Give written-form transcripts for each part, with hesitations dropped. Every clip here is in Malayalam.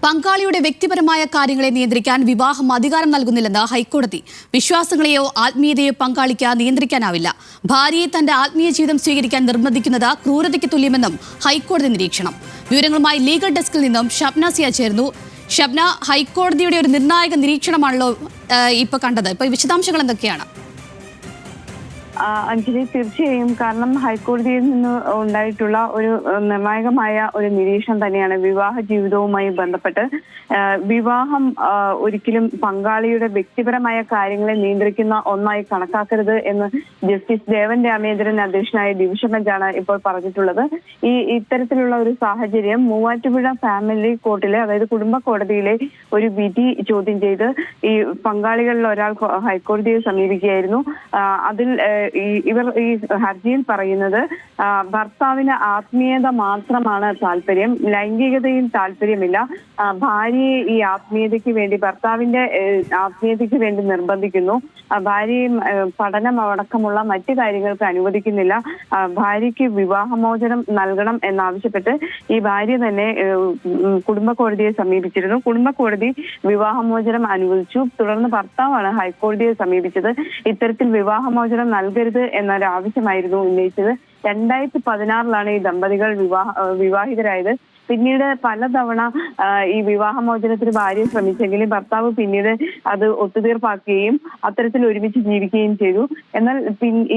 പങ്കാളിയുടെ വ്യക്തിപരമായ കാര്യങ്ങളെ നിയന്ത്രിക്കാൻ വിവാഹം അധികാരം നൽകുന്നില്ലെന്ന് ഹൈക്കോടതി. വിശ്വാസങ്ങളെയോ ആത്മീയതയോ പങ്കാളിക്ക് നിയന്ത്രിക്കാനാവില്ല. ഭാര്യയെ തന്റെ ആത്മീയ ജീവിതം സ്വീകരിക്കാൻ നിർബന്ധിക്കുന്നത് ക്രൂരതയ്ക്ക് തുല്യമെന്നും ഹൈക്കോടതി നിരീക്ഷണം. വിവരങ്ങളുമായി ലീഗൽ ഡെസ്കിൽ നിന്നും ഷബ്ന സിയ ചേർന്നു. ഷബ്ന, ഹൈക്കോടതിയുടെ ഒരു നിർണായക നിരീക്ഷണമാണല്ലോ ഇപ്പോൾ കണ്ടത്. ഇപ്പോൾ വിശദാംശങ്ങൾ എന്തൊക്കെയാണ്? അഞ്ജലി, തീർച്ചയായും. കാരണം ഹൈക്കോടതിയിൽ നിന്ന് ഉണ്ടായിട്ടുള്ള ഒരു നിർണായകമായ ഒരു നിരീക്ഷണം തന്നെയാണ് വിവാഹ ജീവിതവുമായി ബന്ധപ്പെട്ട്. വിവാഹം ഒരിക്കലും പങ്കാളിയുടെ വ്യക്തിപരമായ കാര്യങ്ങളെ നിയന്ത്രിക്കുന്ന ഒന്നായി കണക്കാക്കരുത് എന്ന് ജസ്റ്റിസ് ദേവൻ രാമേന്ദ്രൻ അധ്യക്ഷനായ ഡിവിഷൻ ബെഞ്ചാണ് ഇപ്പോൾ പറഞ്ഞിട്ടുള്ളത്. ഇത്തരത്തിലുള്ള ഒരു സാഹചര്യം മൂവാറ്റുപുഴ ഫാമിലി കോർട്ടിലെ, അതായത് കുടുംബ കോടതിയിലെ ഒരു വിധി ചോദ്യം ചെയ്ത് ഈ പങ്കാളികളിൽ ഒരാൾ ഹൈക്കോടതിയെ സമീപിക്കുകയായിരുന്നു. അതിൽ ഇവർ ഈ ഹർജിയിൽ പറയുന്നത് ഭർത്താവിന് ആത്മീയത മാത്രമാണ് താല്പര്യം, ലൈംഗികതയിൽ താല്പര്യമില്ല. ഭാര്യയെ ഈ ആത്മീയതയ്ക്ക് വേണ്ടി, ഭർത്താവിന്റെ ആത്മീയതയ്ക്ക് വേണ്ടി നിർബന്ധിക്കുന്നു. ഭാര്യയും പഠനം അടക്കമുള്ള മറ്റു കാര്യങ്ങൾക്ക് അനുവദിക്കുന്നില്ല. ഭാര്യയ്ക്ക് വിവാഹമോചനം നൽകണം എന്നാവശ്യപ്പെട്ട് ഈ ഭാര്യ തന്നെ കുടുംബ കോടതിയെ സമീപിച്ചിരുന്നു. കുടുംബ കോടതി വിവാഹമോചനം അനുവദിച്ചു. തുടർന്ന് ഭർത്താവാണ് ഹൈക്കോടതിയെ സമീപിച്ചത്. ഇത്തരത്തിൽ വിവാഹമോചനം നൽകരുത് എന്നൊരു ആവശ്യമായിരുന്നു ഉന്നയിച്ചത്. 2016 ഈ ദമ്പതികൾ വിവാഹിതരായത്. പിന്നീട് പലതവണ ഈ വിവാഹമോചനത്തിന് ഭാര്യ ശ്രമിച്ചെങ്കിലും ഭർത്താവ് പിന്നീട് അത് ഒത്തുതീർപ്പാക്കുകയും അത്തരത്തിൽ ഒരുമിച്ച് ജീവിക്കുകയും ചെയ്തു. എന്നാൽ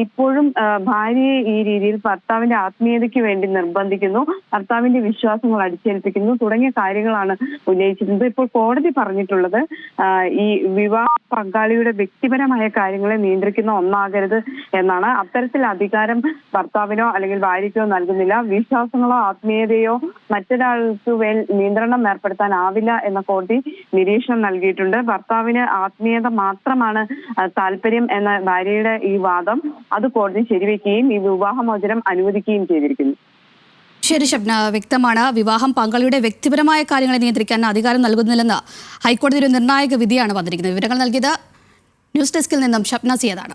ഇപ്പോഴും ഭാര്യയെ ഈ രീതിയിൽ ഭർത്താവിന്റെ ആത്മീയതയ്ക്ക് വേണ്ടി നിർബന്ധിക്കുന്നു, ഭർത്താവിന്റെ വിശ്വാസങ്ങൾ അടിച്ചേൽപ്പിക്കുന്നു തുടങ്ങിയ കാര്യങ്ങളാണ് ഉന്നയിച്ചിരുന്നത്. ഇപ്പോൾ കോടതി പറഞ്ഞിട്ടുള്ളത് ഈ വിവാഹ പങ്കാളിയുടെ വ്യക്തിപരമായ കാര്യങ്ങളെ നിയന്ത്രിക്കുന്ന ഒന്നാകരുത് എന്നാണ്. അത്തരത്തിൽ അധികാരം ഭർത്താവിനോ അല്ലെങ്കിൽ ഭാര്യയ്ക്കോ നൽകുന്നില്ല. വിശ്വാസങ്ങളോ ആത്മീയതയോ മറ്റൊരാൾക്ക് നിയന്ത്രണം ഏർപ്പെടുത്താനാവില്ല എന്ന കോടതി നിരീക്ഷണം നൽകിയിട്ടുണ്ട്. ഭർത്താവിന് ആത്മീയത മാത്രമാണ് താല്പര്യം എന്ന ഭാര്യയുടെ ഈ വാദം അത് കോടതി ശരിവെക്കുകയും ഈ വിവാഹമോചനം അനുവദിക്കുകയും ചെയ്തിരിക്കുന്നു. ശരി ഷബ്ന, വ്യക്തമാണ്. വിവാഹം പങ്കാളിയുടെ വ്യക്തിപരമായ കാര്യങ്ങളെ നിയന്ത്രിക്കാൻ അധികാരം നൽകുന്നില്ലെന്ന് ഹൈക്കോടതിയുടെ നിർണായക വിധിയാണ് വന്നിരിക്കുന്നത്. വിവരങ്ങൾ നൽകിയത് ന്യൂസ് ഡെസ്കിൽ നിന്നും ഷബ്ന സിയതാണ്.